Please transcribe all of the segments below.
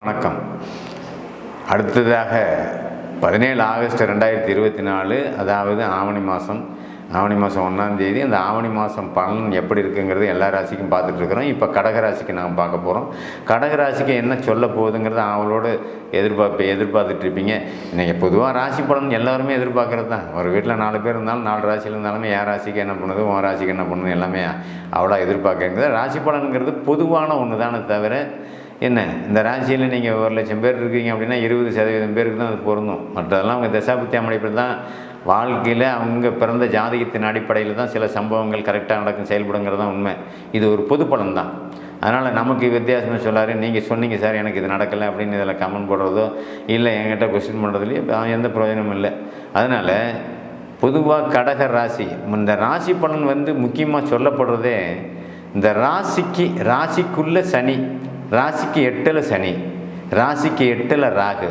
வணக்கம். அடுத்ததாக 17 ஆகஸ்ட் 2024, அதாவது ஆவணி மாதம் 1ஆம் தேதி. அந்த ஆவணி மாதம் பலன் எப்படி இருக்குங்கிறது எல்லா ராசிக்கும் பார்த்துட்ருக்குறோம். இப்போ கடகராசிக்கு நாம் பார்க்க போகிறோம். கடகராசிக்கு என்ன சொல்ல போகுதுங்கிறது அவளோடு எதிர்பார்த்துட்ருப்பீங்க. இன்றைக்கி பொதுவாக ராசி பலன் எல்லாருமே எதிர்பார்க்குறது தான். ஒரு வீட்டில் 4 பேர் இருந்தாலும் 4 ராசியில் இருந்தாலுமே என் ராசிக்கு என்ன பண்ணுது, உன் ராசிக்கு என்ன பண்ணுது, எல்லாமே அவ்வளோ எதிர்பார்க்குறது. ராசி பலனுங்கிறது பொதுவான ஒன்று தானே தவிர என்ன, இந்த ராசியில் நீங்கள் 1,00,000 பேர் இருக்கீங்க அப்படின்னா 20% பேருக்கு தான் அது பொருந்தும். மற்றதெல்லாம் அவங்க தசாபுத்தி அமைப்பில் தான் வாழ்க்கையில் அவங்க பிறந்த ஜாதகத்தின் அடிப்படையில் தான் சில சம்பவங்கள் கரெக்டாக நடக்கும், செயல்படுங்கிறது தான் உண்மை. இது ஒரு பொது பலன் தான். அதனால் நமக்கு வித்தியாசமாக சொல்லாரு, நீங்கள் சொன்னீங்க சார் எனக்கு இது நடக்கலை அப்படின்னு இதில் கமெண்ட் போடுறதோ இல்லை என்கிட்ட கொஸ்டின் பண்ணுறதுலையோ எந்த பிரயோஜனமும் இல்லை. அதனால் பொதுவாக கடக ராசி, இந்த ராசி பலன் முக்கியமாக சொல்லப்படுறதே இந்த ராசிக்குள்ள சனி, ராசிக்கு 8ல் சனி, ராசிக்கு 8ல் ராகு,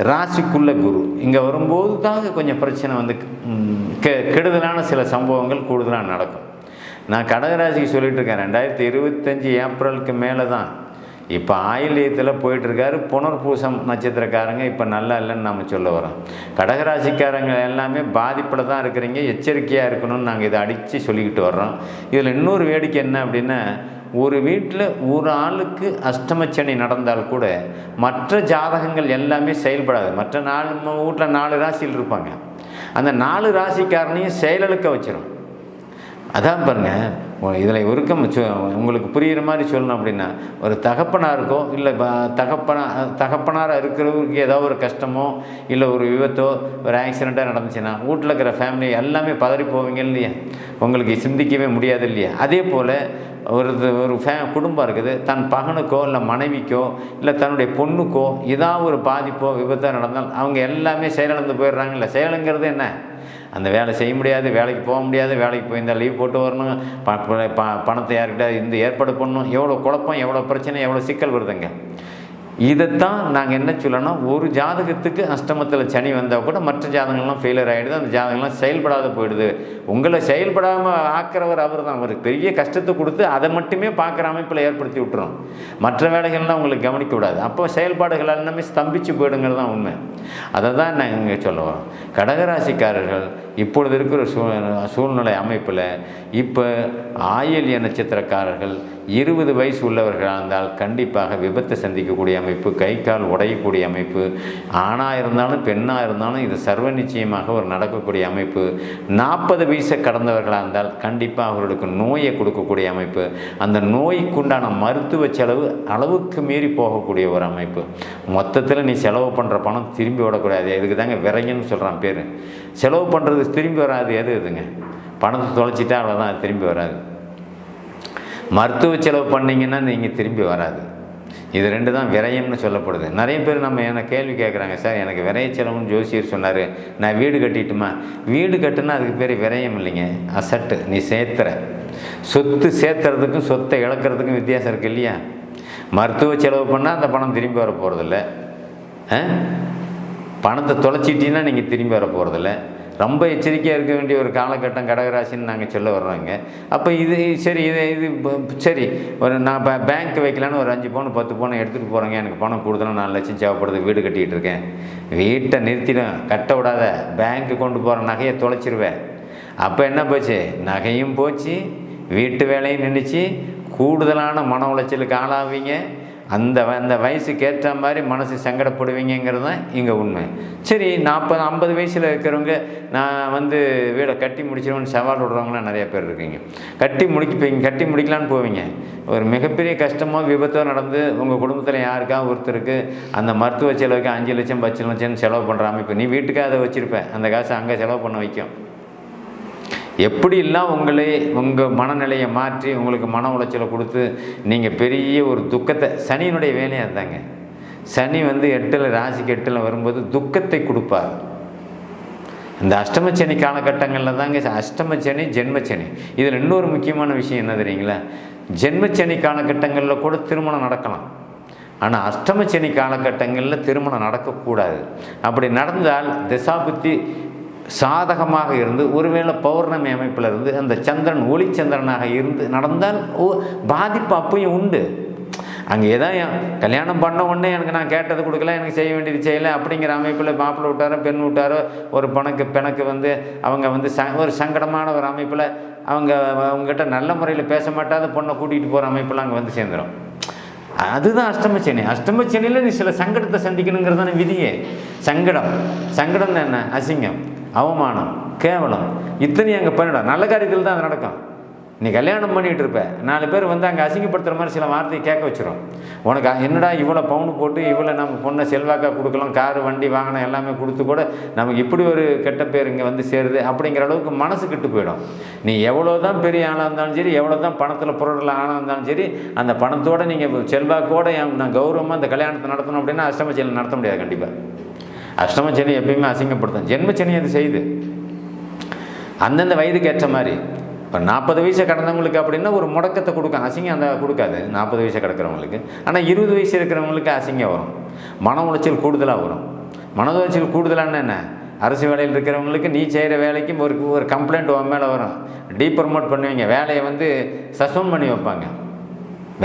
ராசிக்குள்ள குரு இங்கே வரும்போது தாங்க கொஞ்சம் பிரச்சனை கெடுதலான சில சம்பவங்கள் கூடுதலாக நடக்கும். நான் கடகராசிக்கு சொல்லிகிட்டு இருக்கேன். 2025 ஏப்ரலுக்கு மேலே தான் இப்போ ஆயில்யத்தில் போயிட்டுருக்காரு. புனர்பூசம் நட்சத்திரக்காரங்க இப்போ நல்லா இல்லைன்னு நம்ம சொல்ல வரோம். கடகராசிக்காரங்க எல்லாமே பாதிப்பில் தான் இருக்கிறீங்க, எச்சரிக்கையாக இருக்கணும்னு நாங்கள் இதை அடித்து சொல்லிக்கிட்டு வர்றோம். இதில் இன்னொரு வேடிக்கை என்ன அப்படின்னா, ஒரு வீட்டில் ஒரு ஆளுக்கு அஷ்டமச்சனி நடந்தால் கூட மற்ற ஜாதகங்கள் எல்லாமே செயல்படாது. மற்ற வீட்டில் 4 ராசியில் இருப்பாங்க. அந்த 4 ராசிக்காரனையும் செயலழுக்க வச்சிடும். அதான் பாருங்கள், இதில் உங்களுக்கு புரிகிற மாதிரி சொல்லணும் அப்படின்னா, ஒரு தகப்பனாருக்கோ இல்லை தகப்பனாராக இருக்கிறவருக்கு ஏதோ ஒரு கஷ்டமோ இல்லை ஒரு விபத்தோ ஒரு ஆக்சிடெண்ட்டாக நடந்துச்சுன்னா வீட்டில் இருக்கிற ஃபேமிலி எல்லாமே பதறி போவீங்க இல்லையா, உங்களுக்கு சிந்திக்கவே முடியாது இல்லையா. அதே போல் ஒரு குடும்பம் இருக்குது, தன் பகனுக்கோ இல்லை மனைவிக்கோ இல்லை தன்னுடைய பொண்ணுக்கோ ஏதாவது ஒரு பாதிப்போ விபத்தாக நடந்தால் அவங்க எல்லாமே செயலிழந்து போயிடுறாங்கல்ல. செயலுங்கிறது என்ன, அந்த வேலை செய்ய முடியாது, வேலைக்கு போக முடியாது, வேலைக்கு போயிருந்தால் லீவ் போட்டு வரணும், பணத்தை யார்கிட்ட ஏற்பாடு பண்ணணும், எவ்வளோ குழப்பம், எவ்வளோ பிரச்சனை, எவ்வளோ சிக்கல் வருதுங்க. இதைத்தான் நாங்கள் என்ன சொல்லணும், ஒரு ஜாதகத்துக்கு அஷ்டமத்தில் சனி வந்தால் கூட மற்ற ஜாதகங்கள்லாம் ஃபெயிலியர் ஆகிடுது, அந்த ஜாதகங்கள்லாம் செயல்படாத போயிடுது. உங்களை செயல்படாமல் ஆக்கிறவர் அவர் தான். அவருக்கு பெரிய கஷ்டத்தை கொடுத்து அதை மட்டுமே பார்க்குற அமைப்பில் ஏற்படுத்தி விட்டுரும். மற்ற வேலைகள்லாம் உங்களுக்கு கவனிக்க விடாது. அப்போ செயல்பாடுகள் எல்லாமே ஸ்தம்பிச்சு போயிடுங்கிறது தான் உண்மை. அதை தான் நாங்கள் இங்கே சொல்ல வரோம். கடகராசிக்காரர்கள் இப்பொழுது இருக்கிற சூழ்நிலை அமைப்பில் இப்போ ஆயில்ய நட்சத்திரக்காரர்கள் 20 வயசு உள்ளவர்களாக இருந்தால் கண்டிப்பாக விபத்தை சந்திக்கக்கூடிய அமைப்பு, கை கால் உடையக்கூடிய அமைப்பு, ஆணாக இருந்தாலும் பெண்ணாக இருந்தாலும் இது சர்வ நிச்சயமாக ஒரு நடக்கக்கூடிய அமைப்பு. 40 வயசை கடந்தவர்களாக இருந்தால் கண்டிப்பாக அவர்களுக்கு நோயை கொடுக்கக்கூடிய அமைப்பு, அந்த நோய்க்குண்டான மருத்துவ செலவு அளவுக்கு மீறி போகக்கூடிய ஒரு அமைப்பு. மொத்தத்தில் நீ செலவு பண்ணுற பணம் திரும்பி விடக்கூடாது. இதுக்கு தாங்க விரைங்கன்னு சொல்கிறான் பேர். செலவு பண்ணுறது திரும்பி வராது. எதுங்க, பணத்தை தொலைச்சிட்டா அவ்வளோதான், அது திரும்பி வராது. மருத்துவ செலவு பண்ணிங்கன்னா நீங்கள் திரும்பி வராது. இது 2 தான் விரயம்னு சொல்லப்படுது. நிறைய பேர் என்ன கேள்வி கேட்குறாங்க, சார் எனக்கு விரைய செலவுன்னு ஜோசியர் சொன்னார், நான் வீடு கட்டிட்டுமா? வீடு கட்டுனா அதுக்கு பேர் விரயம் இல்லைங்க, அசட்டு. நீ சேர்த்துற சொத்து சேர்த்துறதுக்கும் சொத்தை இழக்கிறதுக்கும் வித்தியாசம் இருக்குது இல்லையா. மருத்துவ செலவு பண்ணால் அந்த பணம் திரும்பி வர போகிறதில்ல. பணத்தை தொலைச்சிட்டிங்கன்னா நீங்கள் திரும்பி வர போகிறதில்ல. ரொம்ப எச்சரிக்கையாக இருக்க வேண்டிய ஒரு காலகட்டம் கடகராசின்னு நாங்கள் சொல்ல வர்றோங்க. அப்போ இது சரி, நான் பேங்க் வைக்கலான்னு ஒரு 5 பவுன் 10 பவுன் எடுத்துகிட்டு போகிறேங்க, எனக்கு பணம் கொடுத்தனா 4 லட்சம் தேவைப்படுது, வீடு கட்டிகிட்டு இருக்கேன். வீட்டை நிறுத்திடும், கட்ட விடாத, பேங்க்கு கொண்டு போகிற நகையை தொலைச்சிருவேன். அப்போ என்ன போச்சு, நகையும் போச்சு, வீட்டு வேலையும் நின்றுச்சு, கூடுதலான மன உளைச்சலுக்கு ஆளாவீங்க. அந்த வயசுக்கு ஏற்ற மாதிரி மனசு சங்கடப்படுவீங்கிறது தான் இங்கே உண்மை. சரி, 40-50 வயசில் இருக்கிறவங்க நான் வீடை கட்டி முடிச்சிடுவேன்னு சவால் விடுறவங்களாம் நிறைய பேர் இருக்கீங்க. கட்டி முடிக்கலான்னு போவீங்க. ஒரு மிகப்பெரிய கஷ்டமோ விபத்தோ நடந்து உங்கள் குடும்பத்தில் யாருக்காவது ஒருத்தருக்கு அந்த மருத்துவ செலவுக்கு 5 லட்சம் 10 லட்சம்னு செலவு பண்ணுற அமைப்பு, நீ வீட்டுக்காக அதை வச்சுருப்பேன், அந்த காசை அங்கே செலவு பண்ண வைக்கும். எப்படிலாம் உங்கள் மனநிலையை மாற்றி உங்களுக்கு மன உளைச்சலை கொடுத்து நீங்கள் பெரிய ஒரு துக்கத்தை, சனியினுடைய வேலையாக இருந்தாங்க. சனி 8ல் ராசிக்கு 8ல் வரும்போது துக்கத்தை கொடுப்பார். இந்த அஷ்டமச்சனி காலகட்டங்களில் தாங்க அஷ்டமச்சனி ஜென்மச்சனி. இதில் இன்னொரு முக்கியமான விஷயம் என்ன தெரியுங்களா, ஜென்மச்சனி காலகட்டங்களில் கூட திருமணம் நடக்கலாம், ஆனால் அஷ்டமச்சனி காலகட்டங்களில் திருமணம் நடக்கக்கூடாது. அப்படி நடந்தால் திசாபுத்தி சாதகமாக இருந்து ஒருவேளை பௌர்ணமி அமைப்பில் இருந்து அந்த சந்திரன் ஒளிச்சந்திரனாக இருந்து நடந்தால் பாதிப்பு அப்பையும் உண்டு. அங்கே ஏதாவது கல்யாணம் பண்ண உடனே எனக்கு நான் கேட்டது கொடுக்கல, எனக்கு செய்ய வேண்டியது செய்யலை அப்படிங்கிற அமைப்பில் மாப்பிள்ளை விட்டாரோ பெண் விட்டாரோ ஒரு பிணக்கு வந்து அவங்க வந்து ஒரு சங்கடமான ஒரு அமைப்பில் அவங்ககிட்ட நல்ல முறையில் பேச மாட்டாத பொண்ணை கூட்டிகிட்டு போகிற அமைப்பெல்லாம் அங்கே வந்து சேர்ந்துடும். அதுதான் அஷ்டமச்சனி. அஷ்டமச்சனியில் நீ சில சங்கடத்தை சந்திக்கணுங்கிறது தானே விதியே. சங்கடம் என்ன? அசிங்கம், அவமானம், கேவலம், இத்தனையும் அங்கே பண்ணிடும். நல்ல காரியத்தில் தான் அது நடக்கும். நீ கல்யாணம் பண்ணிகிட்டு இருப்ப, 4 பேர் வந்து அங்கே அசிங்கப்படுத்துகிற மாதிரி சில வார்த்தையை கேட்க வச்சிடும். உனக்கு என்னடா இவ்வளோ பவுன் போட்டு இவ்வளோ நம்ம பொண்ணை செல்வாக்காக கொடுக்கலாம், காரு வண்டி வாகனம் எல்லாமே கொடுத்து கூட நமக்கு இப்படி ஒரு கெட்ட பேர் இங்கே வந்து சேருது அப்படிங்கிற அளவுக்கு மனசு கெட்டு போயிடும். நீ எவ்வளோ தான் பெரிய ஆளாக இருந்தாலும் சரி, எவ்வளோ தான் பணத்தில் பொருளில் ஆளாக இருந்தாலும் சரி, அந்த பணத்தோடு நீங்கள் செல்வாக்கோடு நான் கௌரவமாக அந்த கல்யாணத்தை நடத்தணும் அப்படின்னா அஷ்டமச்சனி நடத்த முடியாது. கண்டிப்பாக அஷ்டமச்சனி எப்பயுமே அசிங்கப்படுத்தும். ஜென்மச்சனி அது செய்யுது. அந்தந்த வயதுக்கு ஏற்ற மாதிரி இப்போ 40 வயசை கடந்தவங்களுக்கு அப்படின்னா ஒரு முடக்கத்தை கொடுக்கும். அசிங்கம் அந்த கொடுக்காது 40 வயசை கிடக்கிறவங்களுக்கு. ஆனால் 20 வயசு இருக்கிறவங்களுக்கு அசிங்கம் வரும், மன உளைச்சல் கூடுதலாக வரும். மன உளைச்சல் கூடுதலான என்ன? அரசு வேலையில் இருக்கிறவங்களுக்கு நீ செய்கிற வேலைக்கு ஒரு கம்ப்ளைண்ட் உன் மேலே வரும், டீப்ரமோட் பண்ணுவீங்க, வேலையை வந்து சஸ்பெண்ட் பண்ணி வைப்பாங்க.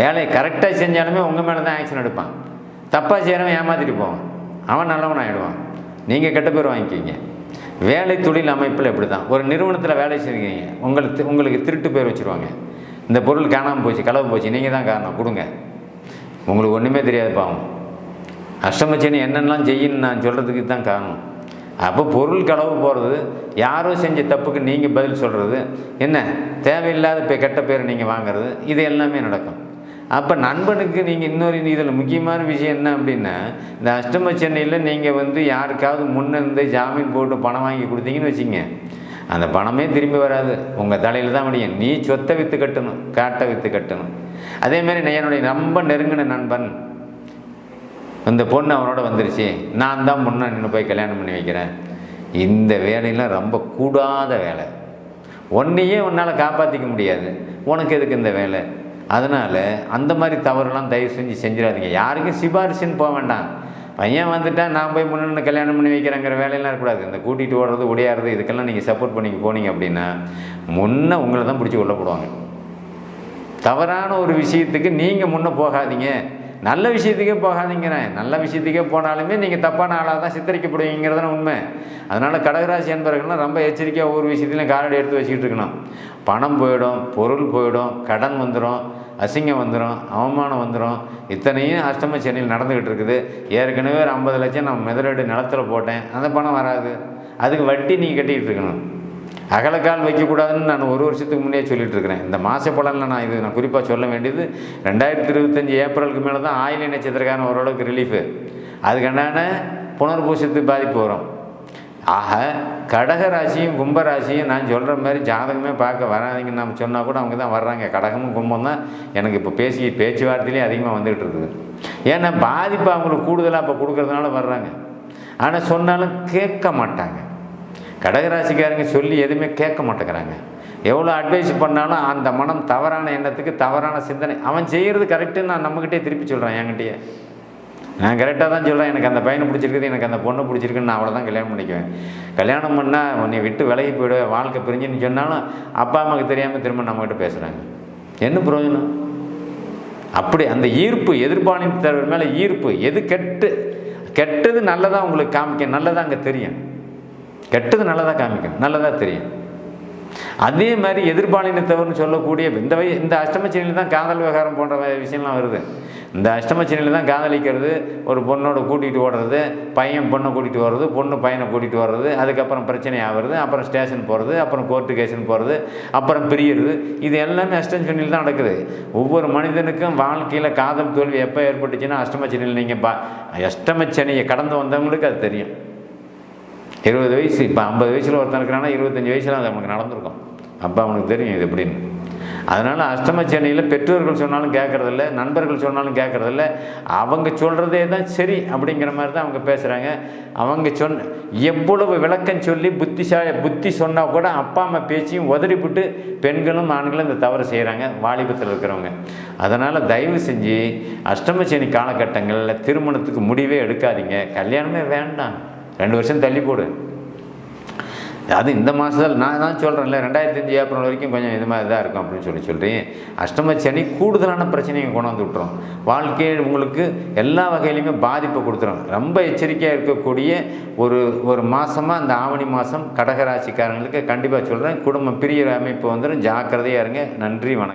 வேலையை கரெக்டாக செஞ்சாலுமே உங்கள் மேலே தான் ஆக்ஷன் எடுப்பான். தப்பாக செய்கிறவன் ஏமாற்றிட்டு போவான், அவன் நல்லவன் ஆகிடுவான், நீங்கள் கெட்ட பேர் வாங்கிக்கிங்க. வேலை தொழில் அமைப்பில் எப்படி தான் ஒரு நிறுவனத்தில் வேலை செய்வீங்க, உங்களுக்கு திருட்டு பேர் வச்சுருவாங்க. இந்த பொருள் காணாமல் போச்சு, களவு போச்சு, நீங்கள் தான் காரணம், கொடுங்க. உங்களுக்கு ஒன்றுமே தெரியாது பாவம். அஷ்டமச்சனி என்னென்னலாம் செய்யணும்னு நான் சொல்கிறதுக்கு தான் காரணம். அப்போ பொருள் களவு போகிறது, யாரோ செஞ்ச தப்புக்கு நீங்கள் பதில் சொல்கிறது, என்ன தேவையில்லாத கெட்ட பேர் நீங்கள் வாங்கிறது, இது எல்லாமே நடக்கும். அப்போ நண்பனுக்கு நீங்கள் இன்னொரு இதில் முக்கியமான விஷயம் என்ன அப்படின்னா, இந்த அஷ்டமச்சனியில் நீங்கள் வந்து யாருக்காவது முன்னிருந்து ஜாமீன் போட்டு பணம் வாங்கி கொடுத்தீங்கன்னு வச்சுங்க, அந்த பணமே திரும்பி வராது, உங்கள் தலையில் தான் முடியும். நீ சொத்தை விற்று கட்டணும், காட்டை விற்று கட்டணும். அதேமாதிரி என்னுடைய ரொம்ப நெருங்கின நண்பன், இந்த பொண்ணு அவனோட வந்துருச்சு, நான் தான் முன்னே நின்று போய் கல்யாணம் பண்ணி வைக்கிறேன். இந்த வேலையெல்லாம் ரொம்ப கூடாத வேலை. ஒன்றையே உன்னால் காப்பாற்றிக்க முடியாது, உனக்கு எதுக்கு இந்த வேலை? அதனால் அந்த மாதிரி தவறுலாம் தயவு செஞ்சிடாதீங்க. யாருக்கும் சிபாரிசுன்னு போக வேண்டாம். பையன் வந்துட்டால் நான் போய் முன்னே கல்யாணம் பண்ணி வைக்கிறேங்கிற வேலையெல்லாம் இருக்கக்கூடாது. இந்த கூட்டிகிட்டு ஓடுறது ஒடியாடுறது இதுக்கெல்லாம் நீங்கள் சப்போர்ட் பண்ணி போனீங்க அப்படின்னா முன்னே உங்களை தான் பிடிச்சி உள்ள போடுவாங்க. தவறான ஒரு விஷயத்துக்கு நீங்கள் முன்னே போகாதீங்க, நல்ல விஷயத்துக்கே போகாதீங்கிறேன். நல்ல விஷயத்துக்கே போனாலுமே நீங்கள் தப்பான ஆளாக தான் சித்தரிக்கப்படுவீங்கிறதுனா உண்மை. அதனால் கடகராசி என்பவர்கள்லாம் ரொம்ப எச்சரிக்கையாக ஒவ்வொரு விஷயத்துலையும் காலடி எடுத்து வச்சுக்கிட்டு இருக்கணும். பணம் போயிடும், பொருள் போயிடும், கடன் வந்துடும், அசிங்கம் வந்துடும், அவமானம் வந்துடும். இத்தனையும் அஷ்டமச்சனியில் நடந்துக்கிட்டு இருக்குது. ஏற்கனவே ஒரு 50 லட்சம் நான் முதலீடு நிலத்தில் போட்டேன், அந்த பணம் வராது, அதுக்கு வட்டி நீங்கள் கட்டிக்கிட்டு இருக்கணும். அகலக்கால் வைக்கக்கூடாதுன்னு நான் 1 வருஷத்துக்கு முன்னே சொல்லிட்டு இருக்கிறேன். இந்த மாத பலனில் நான் குறிப்பாக சொல்ல வேண்டியது 2025 ஏப்ரலுக்கு மேலே தான் ஆயிலை நட்சத்திரக்காரன் ஓரளவுக்கு ரிலீஃபு, அதுக்கென்னான புனர்பூசத்துக்கு பாதிப்பு வரும். ஆக கடகராசியும் கும்பராசியும் நான் சொல்கிற மாதிரி ஜாதகமே பார்க்க வராதிங்கன்னு நம்ம சொன்னால் கூட அவங்க தான் வர்றாங்க. கடகமும் கும்பம் தான் எனக்கு இப்போ பேச்சுவார்த்தையிலே அதிகமாக வந்துக்கிட்டு இருக்குது. ஏன்னா பாதிப்பு அவங்களுக்கு கூடுதலாக இப்போ கொடுக்கறதுனால வர்றாங்க. ஆனால் சொன்னாலும் கேட்க மாட்டாங்க. கடகராசிக்காரங்க சொல்லி எதுவுமே கேட்க மாட்டேங்கிறாங்க. எவ்வளோ அட்வைஸ் பண்ணாலும் அந்த மனம் தவறான எண்ணத்துக்கு தவறான சிந்தனை. அவன் செய்கிறது கரெக்டுன்னு நான் நம்மக்கிட்டே திருப்பி சொல்கிறேன். என்கிட்டயே நான் கரெக்டாக தான் சொல்கிறேன். எனக்கு அந்த பையனை பிடிச்சிருக்குது, எனக்கு அந்த பொண்ணை பிடிச்சிருக்குன்னு நான் அவ்வளோதான் கல்யாணம் பண்ணிக்குவேன். கல்யாணம் பண்ணால் உன்னை விட்டு விலகி போய்டுவேன், வாழ்க்கை பிரிஞ்சுன்னு சொன்னாலும் அப்பா அம்மாவுக்கு தெரியாமல் திரும்ப நம்மகிட்ட பேசுகிறாங்க. என்ன பிரயோஜனம்? அப்படி அந்த ஈர்ப்பு, எதிர்பாலினத்தவர் மேலே ஈர்ப்பு. எது கெட்டது நல்லதாக உங்களுக்கு காமிக்க, நல்லதாக அங்கே தெரியும். கெட்டது நல்லதாக காமிக்கும், நல்லதாக தெரியும். அதே மாதிரி எதிர்பாலினத்தவர்னு சொல்லக்கூடிய இந்த அஷ்டமச்சனியில் தான் காதல் விவகாரம் போன்ற விஷயம்லாம் வருது. இந்த அஷ்டமச்சனியில் தான் காதலிக்கிறது, ஒரு பொண்ணோட கூட்டிகிட்டு ஓடுறது, பையன் பொண்ணை கூட்டிகிட்டு வர்றது, பொண்ணு பையனை கூட்டிகிட்டு வர்றது, அதுக்கப்புறம் பிரச்சனை ஆகிறது, அப்புறம் ஸ்டேஷன் போகிறது, அப்புறம் கோர்ட்டு கேஷன் போகிறது, அப்புறம் பிரியிறது. இது எல்லாமே அஷ்டமச்சனியில் தான் நடக்குது. ஒவ்வொரு மனிதனுக்கும் வாழ்க்கையில் காதல் தோல்வி எப்போ ஏற்பட்டுச்சுன்னா அஷ்டமச்சனியில் நீங்கள் அஷ்டமச்சனியை கடந்து வந்தவங்களுக்கு அது தெரியும். 20 வயசு, இப்போ 50 வயசில் ஒருத்தன் இருக்கிறான்னா 25 வயசில் அது அவனுக்கு நடந்திருக்கும். அப்போ அவனுக்கு தெரியும் இது எப்படின்னு. அதனால் அஷ்டமச்சனியில் பெற்றோர்கள் சொன்னாலும் கேட்குறதில்ல, நண்பர்கள் சொன்னாலும் கேட்குறதில்ல. அவங்க சொல்கிறதே தான் சரி அப்படிங்கிற மாதிரி தான் அவங்க பேசுகிறாங்க. அவங்க எவ்வளவு விளக்கம் சொல்லி புத்தி சொன்னால் கூட அப்பா அம்மா பேச்சையும் உதறிவிட்டு பெண்களும் ஆண்களும் இந்த தவறு செய்கிறாங்க, வாலிபத்தில் இருக்கிறவங்க. அதனால் தயவு செஞ்சு அஷ்டமச்சனி காலகட்டங்களில் திருமணத்துக்கு முடிவே எடுக்காதீங்க. கல்யாணமே வேண்டாம், 2 வருஷம் தள்ளி போடு. அது இந்த மாதத்தில் நான் தான் சொல்கிறேன்ல 2005 ஏப்ரல் வரைக்கும் கொஞ்சம் இது மாதிரி தான் இருக்கும் அப்படின்னு சொல்கிறேன். அஷ்டம சனி கூடுதலான பிரச்சனையை கொண்டு வந்து விட்டுரும். வாழ்க்கையில் உங்களுக்கு எல்லா வகையிலையுமே பாதிப்பை கொடுத்துரும். ரொம்ப எச்சரிக்கையாக இருக்கக்கூடிய ஒரு மாதமாக இந்த ஆவணி மாதம் கடகராசிக்காரங்களுக்கு கண்டிப்பாக சொல்கிறேன். குடும்பம் பிரியிற அமைப்பு வந்துடும். ஜாக்கிரதையாக இருங்க. நன்றி, வணக்கம்.